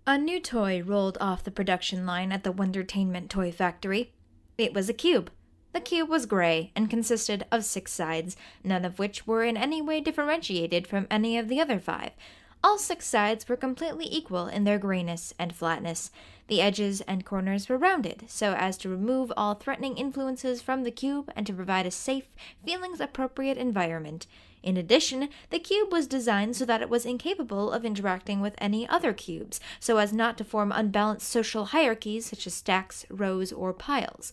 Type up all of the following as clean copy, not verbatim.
A new toy rolled off the production line at the Wondertainment Toy Factory. It was a cube. The cube was gray and consisted of 6 sides, none of which were in any way differentiated from any of the other 5. All 6 sides were completely equal in their grayness and flatness. The edges and corners were rounded, so as to remove all threatening influences from the cube and to provide a safe, feelings-appropriate environment. In addition, the cube was designed so that it was incapable of interacting with any other cubes, so as not to form unbalanced social hierarchies such as stacks, rows, or piles.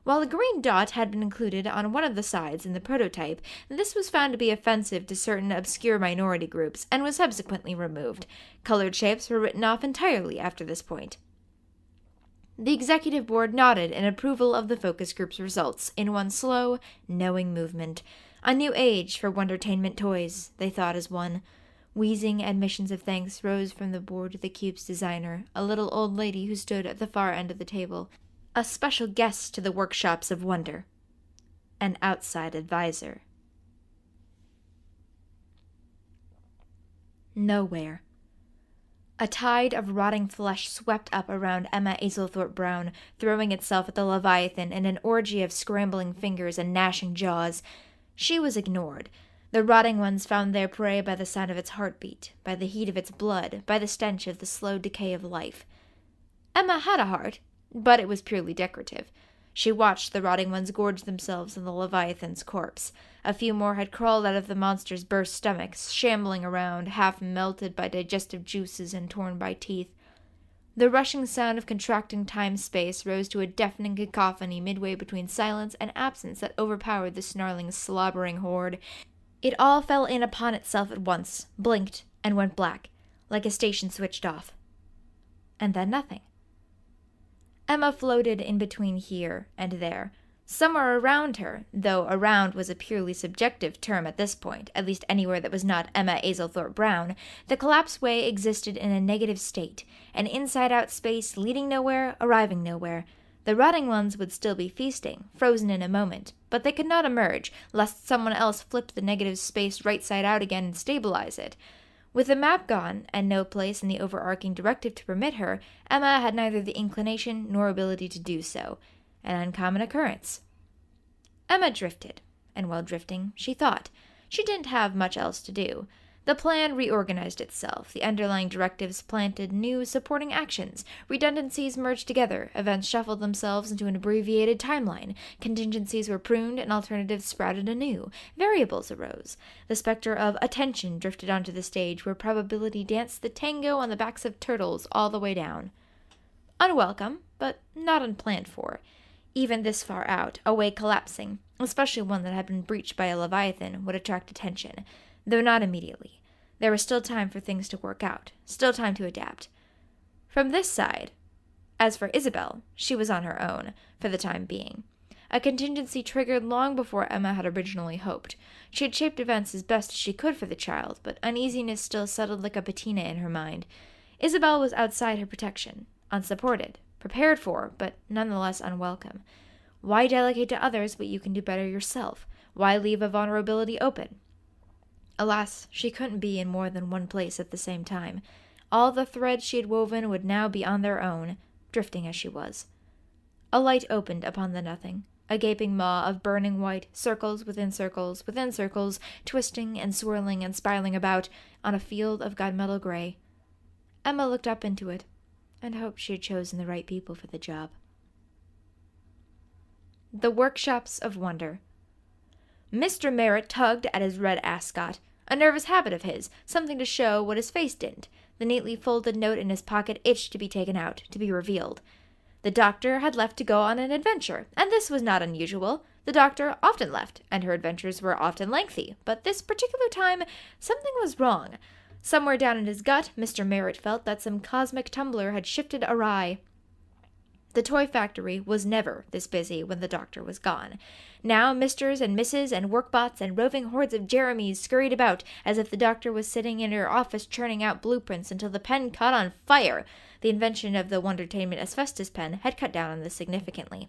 While a green dot had been included on one of the sides in the prototype, this was found to be offensive to certain obscure minority groups and was subsequently removed. Colored shapes were written off entirely after this point. The executive board nodded in approval of the focus group's results in one slow, knowing movement. A new age for Wondertainment toys, they thought as one. Wheezing admissions of thanks rose from the board to the cube's designer, a little old lady who stood at the far end of the table. A special guest to the workshops of wonder. An outside advisor. Nowhere. A tide of rotting flesh swept up around Emma Azelthorpe Brown, throwing itself at the Leviathan in an orgy of scrambling fingers and gnashing jaws. She was ignored. The rotting ones found their prey by the sound of its heartbeat, by the heat of its blood, by the stench of the slow decay of life. Emma had a heart, but it was purely decorative. She watched the rotting ones gorge themselves on the Leviathan's corpse. A few more had crawled out of the monster's burst stomachs, shambling around, half melted by digestive juices and torn by teeth. The rushing sound of contracting time-space rose to a deafening cacophony midway between silence and absence that overpowered the snarling, slobbering horde. It all fell in upon itself at once, blinked, and went black, like a station switched off. And then nothing. Emma floated in between here and there. Somewhere around her, though around was a purely subjective term at this point, at least anywhere that was not Emma Azelthorpe Brown, the collapse way existed in a negative state, an inside-out space leading nowhere, arriving nowhere. The rotting ones would still be feasting, frozen in a moment, but they could not emerge, lest someone else flip the negative space right side out again and stabilize it. With the map gone, and no place in the overarching directive to permit her, Emma had neither the inclination nor ability to do so. An uncommon occurrence. Emma drifted, and while drifting, she thought. She didn't have much else to do. The plan reorganized itself. The underlying directives planted new supporting actions. Redundancies merged together. Events shuffled themselves into an abbreviated timeline. Contingencies were pruned and alternatives sprouted anew. Variables arose. The specter of attention drifted onto the stage where probability danced the tango on the backs of turtles all the way down. Unwelcome, but not unplanned for. Even this far out, a way collapsing, especially one that had been breached by a Leviathan, would attract attention, though not immediately. There was still time for things to work out, still time to adapt. From this side, as for Isabel, she was on her own, for the time being. A contingency triggered long before Emma had originally hoped. She had shaped events as best as she could for the child, but uneasiness still settled like a patina in her mind. Isabel was outside her protection, unsupported, prepared for, but nonetheless unwelcome. Why delegate to others what you can do better yourself? Why leave a vulnerability open? Alas, she couldn't be in more than one place at the same time. All the threads she had woven would now be on their own, drifting as she was. A light opened upon the nothing, a gaping maw of burning white, circles within circles within circles, twisting and swirling and spiraling about on a field of gunmetal gray. Emma looked up into it, and hoped she had chosen the right people for the job. The Workshops of Wonder. Mr. Merritt tugged at his red ascot, a nervous habit of his, something to show what his face didn't. The neatly folded note in his pocket itched to be taken out, to be revealed. The doctor had left to go on an adventure, and this was not unusual. The doctor often left, and her adventures were often lengthy, but this particular time something was wrong. Somewhere down in his gut, Mr. Merritt felt that some cosmic tumbler had shifted awry. The toy factory was never this busy when the doctor was gone. Now Misters and Misses and workbots and roving hordes of Jeremys scurried about as if the doctor was sitting in her office churning out blueprints until the pen caught on fire. The invention of the Wondertainment asbestos pen had cut down on this significantly.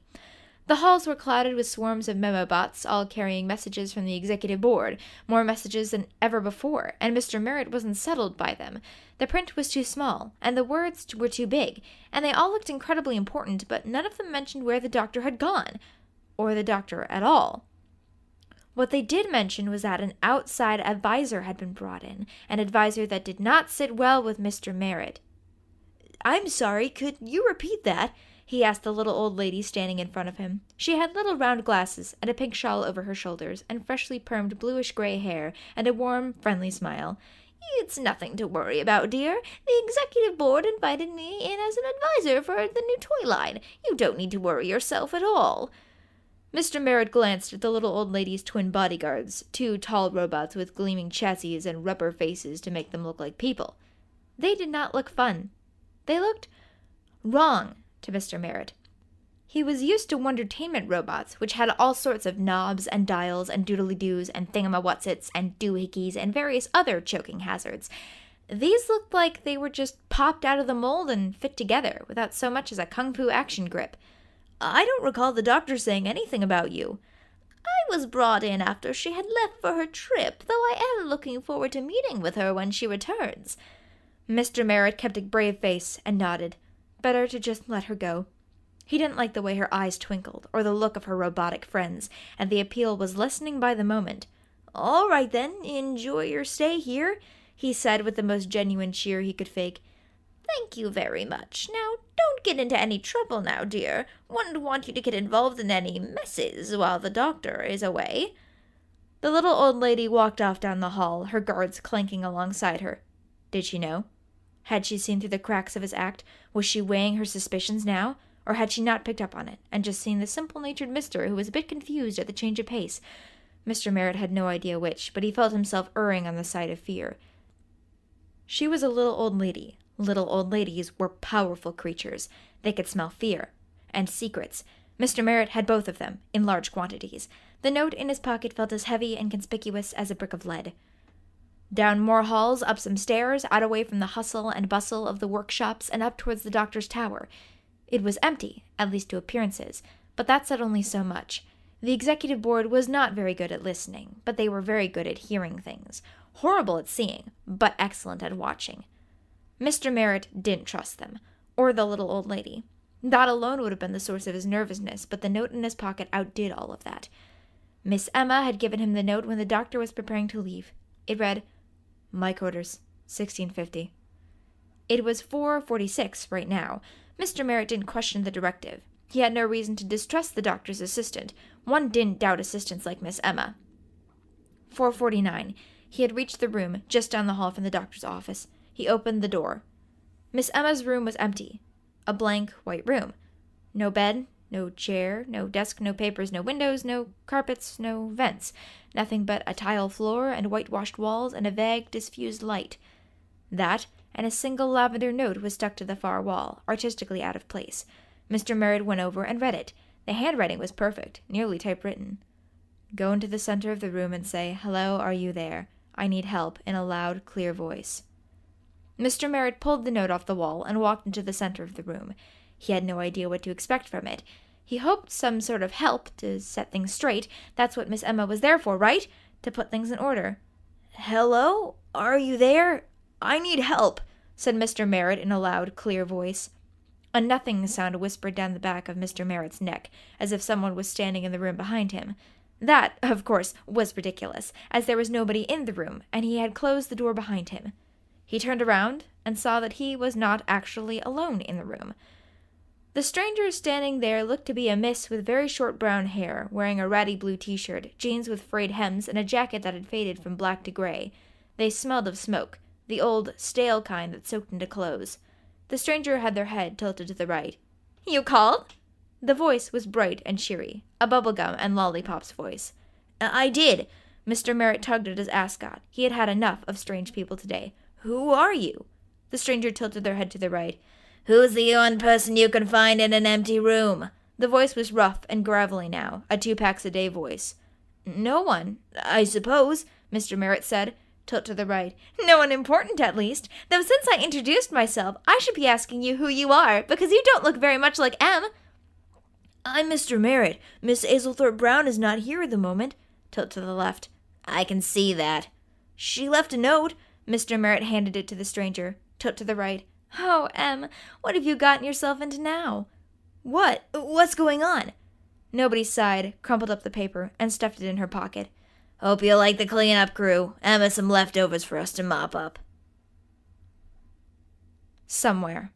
The halls were clouded with swarms of memo bots, all carrying messages from the executive board, more messages than ever before, and Mr. Merritt wasn't settled by them. The print was too small, and the words were too big, and they all looked incredibly important, but none of them mentioned where the doctor had gone, or the doctor at all. What they did mention was that an outside advisor had been brought in, an advisor that did not sit well with Mr. Merritt. "I'm sorry, could you repeat that?" he asked the little old lady standing in front of him. She had little round glasses and a pink shawl over her shoulders and freshly permed bluish-gray hair and a warm, friendly smile. "It's nothing to worry about, dear. The executive board invited me in as an advisor for the new toy line. You don't need to worry yourself at all." Mr. Merritt glanced at the little old lady's twin bodyguards, two tall robots with gleaming chassis and rubber faces to make them look like people. They did not look fun. They looked wrong to Mr. Merritt. He was used to Wondertainment robots, which had all sorts of knobs and dials and doodly-doos and thingamawhatsits and doohickeys and various other choking hazards. These looked like they were just popped out of the mold and fit together, without so much as a kung fu action grip. "I don't recall the doctor saying anything about you." "I was brought in after she had left for her trip, though I am looking forward to meeting with her when she returns." Mr. Merritt kept a brave face and nodded. Better to just let her go. He didn't like the way her eyes twinkled, or the look of her robotic friends, and the appeal was lessening by the moment. "All right, then, enjoy your stay here," he said with the most genuine cheer he could fake. "Thank you very much. Now, don't get into any trouble now, dear. Wouldn't want you to get involved in any messes while the doctor is away." The little old lady walked off down the hall, her guards clanking alongside her. Did she know? Had she seen through the cracks of his act? Was she weighing her suspicions now? Or had she not picked up on it, and just seen the simple-natured mister who was a bit confused at the change of pace? Mr. Merritt had no idea which, but he felt himself erring on the side of fear. She was a little old lady. Little old ladies were powerful creatures. They could smell fear. And secrets. Mr. Merritt had both of them, in large quantities. The note in his pocket felt as heavy and conspicuous as a brick of lead. Down more halls, up some stairs, out away from the hustle and bustle of the workshops, and up towards the doctor's tower. It was empty, at least to appearances, but that said only so much. The executive board was not very good at listening, but they were very good at hearing things. Horrible at seeing, but excellent at watching. Mr. Merritt didn't trust them, or the little old lady. That alone would have been the source of his nervousness, but the note in his pocket outdid all of that. Miss Emma had given him the note when the doctor was preparing to leave. It read, "Mike orders, 1650. It was 4:46 right now. Mr. Merritt didn't question the directive. He had no reason to distrust the doctor's assistant. One didn't doubt assistants like Miss Emma. 4:49. He had reached the room just down the hall from the doctor's office. He opened the door. Miss Emma's room was empty. A blank, white room. No bed, no chair, no desk, no papers, no windows, no carpets, no vents. Nothing but a tile floor and whitewashed walls and a vague, diffused light. That, and a single lavender note was stuck to the far wall, artistically out of place. Mr. Merritt went over and read it. The handwriting was perfect, nearly typewritten. "Go into the center of the room and say, 'Hello, are you there? I need help,' in a loud, clear voice." Mr. Merritt pulled the note off the wall and walked into the center of the room. He had no idea what to expect from it. He hoped some sort of help to set things straight. That's what Miss Emma was there for, right? To put things in order. "Hello? Are you there? I need help," said Mr. Merritt in a loud, clear voice. A nothing sound whispered down the back of Mr. Merritt's neck, as if someone was standing in the room behind him. That, of course, was ridiculous, as there was nobody in the room, and he had closed the door behind him. He turned around and saw that he was not actually alone in the room. The stranger standing there looked to be a miss with very short brown hair, wearing a ratty blue t-shirt, jeans with frayed hems, and a jacket that had faded from black to gray. They smelled of smoke, the old, stale kind that soaked into clothes. The stranger had their head tilted to the right. "You called?" The voice was bright and cheery, a bubblegum and lollipop's voice. "I did." Mr. Merritt tugged at his ascot. He had had enough of strange people today. "Who are you?" The stranger tilted their head to the right. "Who's the one person you can find in an empty room?" The voice was rough and gravelly now, a 2-packs-a-day voice. "No one, I suppose," Mr. Merritt said. Tilt to the right. "No one important, at least. Though since I introduced myself, I should be asking you who you are, because you don't look very much like M." I'm Mr. Merritt. Miss Azelthorpe Brown is not here at the moment. Tilt to the left. I can see that. She left a note. Mr. Merritt handed it to the stranger. Tilt to the right. Oh, Em, what have you gotten yourself into now? What? What's going on? Nobody sighed, crumpled up the paper, and stuffed it in her pocket. Hope you like the cleanup crew. Emma, some leftovers for us to mop up. Somewhere.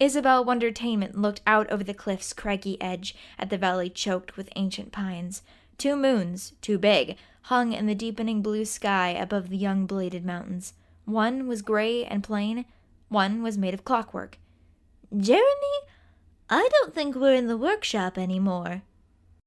Isabel Wondertainment looked out over the cliff's craggy edge at the valley choked with ancient pines. 2 moons, too big, hung in the deepening blue sky above the young bladed mountains. One was gray and plain, one was made of clockwork. Jeremy, I don't think we're in the workshop anymore,